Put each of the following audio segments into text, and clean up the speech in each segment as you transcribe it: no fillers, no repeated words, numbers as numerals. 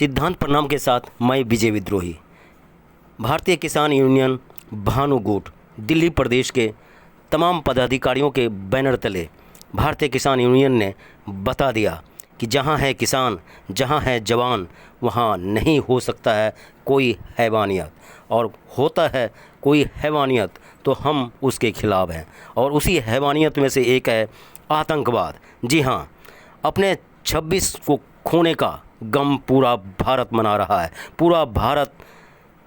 सिद्धांत प्रणाम के साथ मैं विजय विद्रोही। भारतीय किसान यूनियन भानुगुट दिल्ली प्रदेश के तमाम पदाधिकारियों के बैनर तले भारतीय किसान यूनियन ने बता दिया कि जहां है किसान, जहां है जवान, वहां नहीं हो सकता है कोई हैवानियत, और होता है कोई हैवानियत तो हम उसके खिलाफ़ हैं। और उसी हैवानियत में से एक है आतंकवाद। जी हाँ, अपने 26 को खोने का गम पूरा भारत मना रहा है। पूरा भारत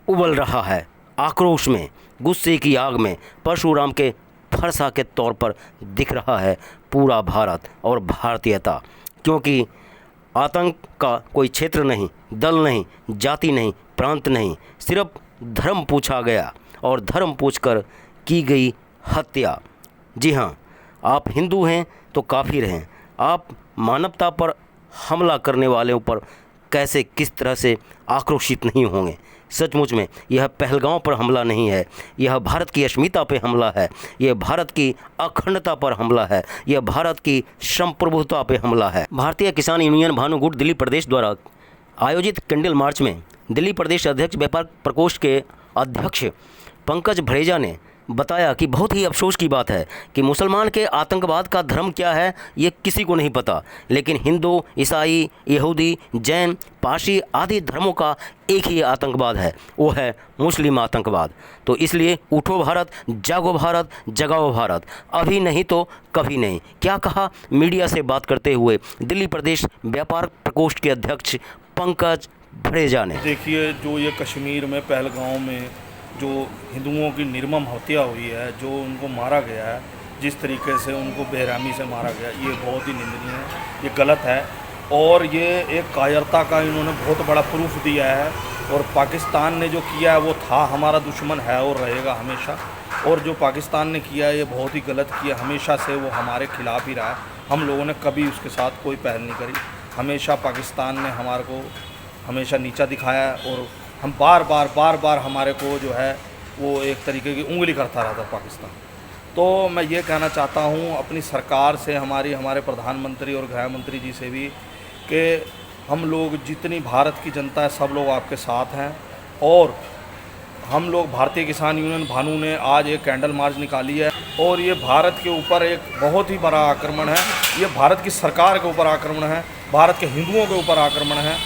उबल रहा है आक्रोश में, गुस्से की आग में। परशुराम के फरसा के तौर पर दिख रहा है पूरा भारत और भारतीयता, क्योंकि आतंक का कोई क्षेत्र नहीं, दल नहीं, जाति नहीं, प्रांत नहीं, सिर्फ धर्म पूछा गया और धर्म पूछकर की गई हत्या। जी हाँ, आप हिंदू हैं तो काफिर हैं। आप मानवता पर हमला करने वालों पर कैसे, किस तरह से आक्रोशित नहीं होंगे। सचमुच में यह पहलगांव पर हमला नहीं है, यह भारत की अस्मिता पर हमला है, यह भारत की अखंडता पर हमला है, यह भारत की संप्रभुता पर हमला है। भारतीय किसान यूनियन भानुगुट दिल्ली प्रदेश द्वारा आयोजित कैंडल मार्च में दिल्ली प्रदेश अध्यक्ष व्यापार प्रकोष्ठ के अध्यक्ष पंकज भरेजा ने बताया कि बहुत ही अफसोस की बात है कि मुसलमान के आतंकवाद का धर्म क्या है ये किसी को नहीं पता, लेकिन हिंदू, ईसाई, यहूदी, जैन, पारसी आदि धर्मों का एक ही आतंकवाद है, वो है मुस्लिम आतंकवाद। तो इसलिए उठो भारत, जागो भारत, जगाओ भारत, अभी नहीं तो कभी नहीं। क्या कहा मीडिया से बात करते हुए दिल्ली प्रदेश व्यापार प्रकोष्ठ के अध्यक्ष पंकज भरेजा ने। देखिए, जो ये कश्मीर में पहलगांव में जो हिंदुओं की निर्मम हत्या हुई है, जो उनको मारा गया है, जिस तरीके से उनको बेरहमी से मारा गया, ये बहुत ही निंदनीय है, ये गलत है। और ये एक कायरता का इन्होंने बहुत बड़ा प्रूफ दिया है। और पाकिस्तान ने जो किया है वो था हमारा दुश्मन है और रहेगा हमेशा। और जो पाकिस्तान ने किया है ये बहुत ही गलत किया, हमेशा से वो हमारे खिलाफ़ ही रहा है। हम लोगों ने कभी उसके साथ कोई पहल नहीं करी। हमेशा पाकिस्तान ने हमारे को हमेशा नीचा दिखाया है और हम बार बार हमारे को जो है वो एक तरीके की उंगली करता रहता पाकिस्तान। तो मैं ये कहना चाहता हूँ अपनी सरकार से, हमारे प्रधानमंत्री और गृह मंत्री जी से भी, कि हम लोग जितनी भारत की जनता है सब लोग आपके साथ हैं। और हम लोग भारतीय किसान यूनियन भानु ने आज एक कैंडल मार्च निकाली है और ये भारत के ऊपर एक बहुत ही बड़ा आक्रमण है। ये भारत की सरकार के ऊपर आक्रमण है, भारत के हिंदुओं के ऊपर आक्रमण है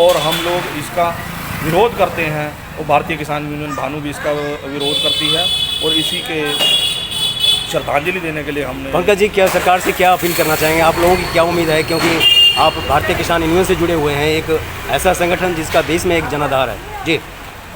और हम लोग इसका विरोध करते हैं। और भारतीय किसान यूनियन भानु भी इसका विरोध करती है और इसी के श्रद्धांजलि देने के लिए हमने। पंकज जी, क्या सरकार से क्या अपील करना चाहेंगे? आप लोगों की क्या उम्मीद है, क्योंकि आप भारतीय किसान यूनियन से जुड़े हुए हैं, एक ऐसा संगठन जिसका देश में एक जनाधार है। जी,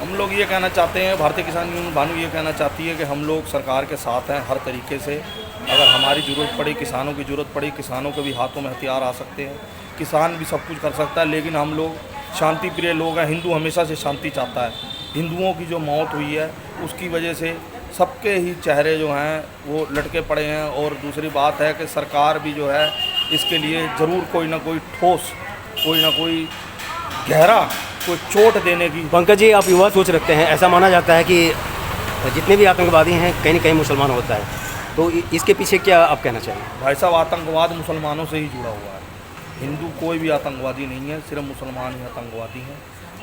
हम लोग ये कहना चाहते हैं, भारतीय किसान यूनियन भानु ये कहना चाहती है कि हम लोग सरकार के साथ हैं हर तरीके से। अगर हमारी ज़रूरत पड़ी, किसानों की ज़रूरत पड़ी, किसानों के भी हाथों में हथियार आ सकते हैं, किसान भी सब कुछ कर सकता है, लेकिन हम लोग शांति प्रिय लोग हैं। हिंदू हमेशा से शांति चाहता है। हिंदुओं की जो मौत हुई है उसकी वजह से सबके ही चेहरे जो हैं वो लटके पड़े हैं। और दूसरी बात है कि सरकार भी जो है इसके लिए ज़रूर कोई ना कोई ठोस, कोई ना कोई गहरा कोई चोट देने की। पंकज जी, आप युवा सोच रखते हैं। ऐसा माना जाता है कि जितने भी आतंकवादी हैं कहीं न कहीं मुसलमान होता है, तो इसके पीछे क्या आप कहना चाहेंगे? भाई साहब, आतंकवाद मुसलमानों से ही जुड़ा हुआ है। हिंदू कोई भी आतंकवादी नहीं है, सिर्फ मुसलमान ही आतंकवादी हैं।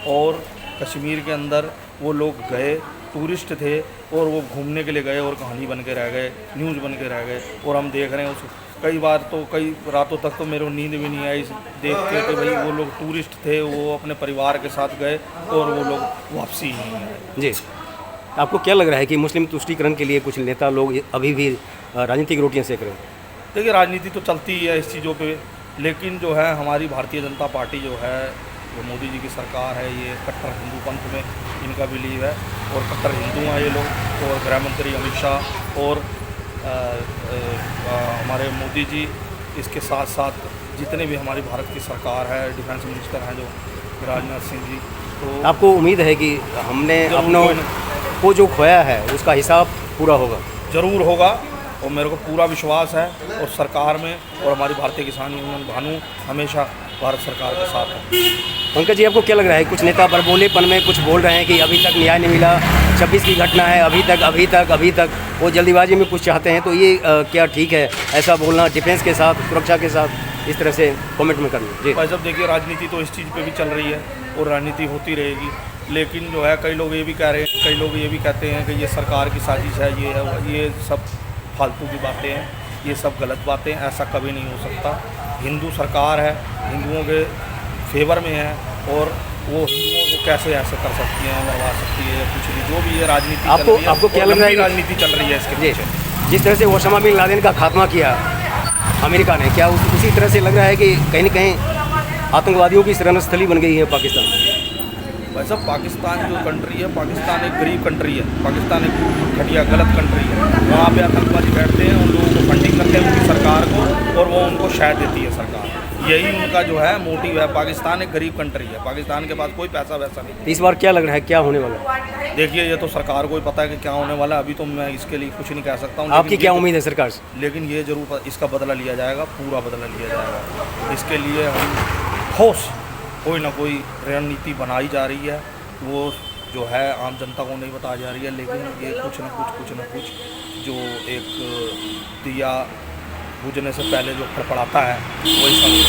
और कश्मीर के अंदर वो लोग गए, टूरिस्ट थे और वो घूमने के लिए गए और कहानी बन के रह गए, न्यूज़ बन के रह गए। और हम देख रहे हैं उस कई बार तो कई रातों तक तो मेरे को नींद भी नहीं आई देख के कि भाई वो लोग टूरिस्ट थे, वो अपने परिवार के साथ गए और वो लोग वापसी ही नहीं आए। जी, आपको क्या लग रहा है कि मुस्लिम तुष्टीकरण के लिए कुछ नेता लोग अभी भी राजनीतिक रोटियां सेक रहे हैं? देखिए, राजनीति तो चलती ही है इस चीज़ों पे, लेकिन जो है हमारी भारतीय जनता पार्टी जो है, जो मोदी जी की सरकार है, ये कट्टर हिंदू पंथ में इनका बिलीव है और कट्टर हिंदू हैं ये लोग। और गृह मंत्री अमित शाह और हमारे मोदी जी, इसके साथ साथ जितने भी हमारी भारत की सरकार है, डिफेंस मिनिस्टर हैं जो राजनाथ सिंह जी। तो आपको उम्मीद है कि हमने अपनों को जो खोया है उसका हिसाब पूरा होगा? ज़रूर होगा और मेरे को पूरा विश्वास है। और सरकार में और हमारी भारतीय किसान यूनियन भानु हमेशा भारत सरकार के साथ है। पंकज जी, आपको क्या लग रहा है, कुछ नेता बरबोलेपन में कुछ बोल रहे हैं कि अभी तक न्याय नहीं मिला, 26 की घटना है, अभी तक वो जल्दीबाजी में कुछ चाहते हैं, तो ये क्या ठीक है ऐसा बोलना डिफेंस के साथ, सुरक्षा के साथ इस तरह से कमेंट में करना? जी भाई साहब, देखिए, राजनीति तो इस चीज़ पे भी चल रही है और राजनीति होती रहेगी। लेकिन जो है कई लोग ये भी कह रहे हैं, कई लोग ये भी कहते हैं कि ये सरकार की साजिश है, ये है वो, ये सब फालतू की बातें हैं, ये सब गलत बातें हैं। ऐसा कभी नहीं हो सकता। हिंदू सरकार है, हिंदुओं के फेवर में है, और वो हिंदुओं को कैसे ऐसे कर सकती है, मरवा सकती है, कुछ भी जो भी है राजनीति चल रही है। आपको क्या और लग रहा है लंबी कि- राजनीति चल रही है इसके पीछे। जिस तरह से ओसामा बिन लादेन का खात्मा किया अमेरिका ने, क्या उसी तरह से लग रहा है कि कहीं न कहीं आतंकवादियों की शरणस्थली बन गई है पाकिस्तान? वैसे पाकिस्तान जो कंट्री है, पाकिस्तान एक गरीब कंट्री है, पाकिस्तान एक घटिया गलत कंट्री है। वहाँ पे आतंकवादी बैठते हैं, उन लोगों को फंडिंग करते हैं उनकी सरकार को, और वो उनको शह देती है सरकार। यही उनका जो है मोटिव है। पाकिस्तान एक गरीब कंट्री है, पाकिस्तान के पास कोई पैसा वैसा नहीं। तो इस बार क्या लग रहा है, क्या होने वाला है? देखिए, ये तो सरकार को ही पता है कि क्या होने वाला है। अभी तो मैं इसके लिए कुछ नहीं कह सकता हूँ। आपकी क्या उम्मीद है सरकार से? लेकिन ये जरूर इसका बदला लिया जाएगा, पूरा बदला लिया जाएगा। इसके लिए हम ठोस कोई ना कोई रणनीति बनाई जा रही है, वो जो है आम जनता को नहीं बताई जा रही है। लेकिन ये कुछ ना कुछ जो एक दिया बुझने से पहले जो फड़फड़ाता है वही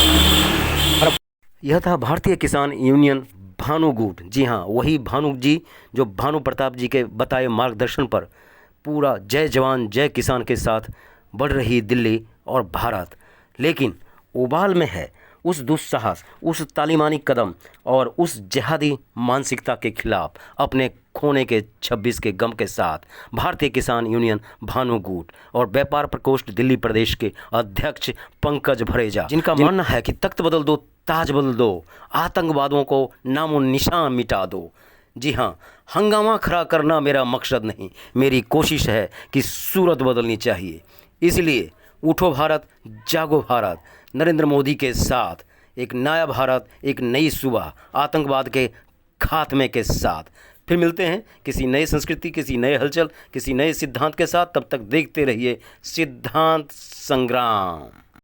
सब। यह था भारतीय किसान यूनियन भानु गुट। जी हाँ, वही भानु जी जो भानु प्रताप जी के बताए मार्गदर्शन पर पूरा जय जवान जय किसान के साथ बढ़ रही दिल्ली और भारत। लेकिन उबाल में है उस दुस्साहस, उस तालिमानी कदम और उस जिहादी मानसिकता के खिलाफ अपने खोने के 26 के गम के साथ भारतीय किसान यूनियन भानु गुट और व्यापार प्रकोष्ठ दिल्ली प्रदेश के अध्यक्ष पंकज भरेजा, जिनका मानना है कि तख्त बदल दो, ताज बदल दो, आतंकवादियों को नामो निशान मिटा दो। जी हाँ, हंगामा खड़ा करना मेरा मकसद नहीं, मेरी कोशिश है कि सूरत बदलनी चाहिए। इसलिए उठो भारत, जागो भारत, नरेंद्र मोदी के साथ एक नया भारत, एक नई सुबह आतंकवाद के खात्मे के साथ। फिर मिलते हैं किसी नए संस्कृति, किसी नए हलचल, किसी नए सिद्धांत के साथ। तब तक देखते रहिए सिद्धांत संग्राम।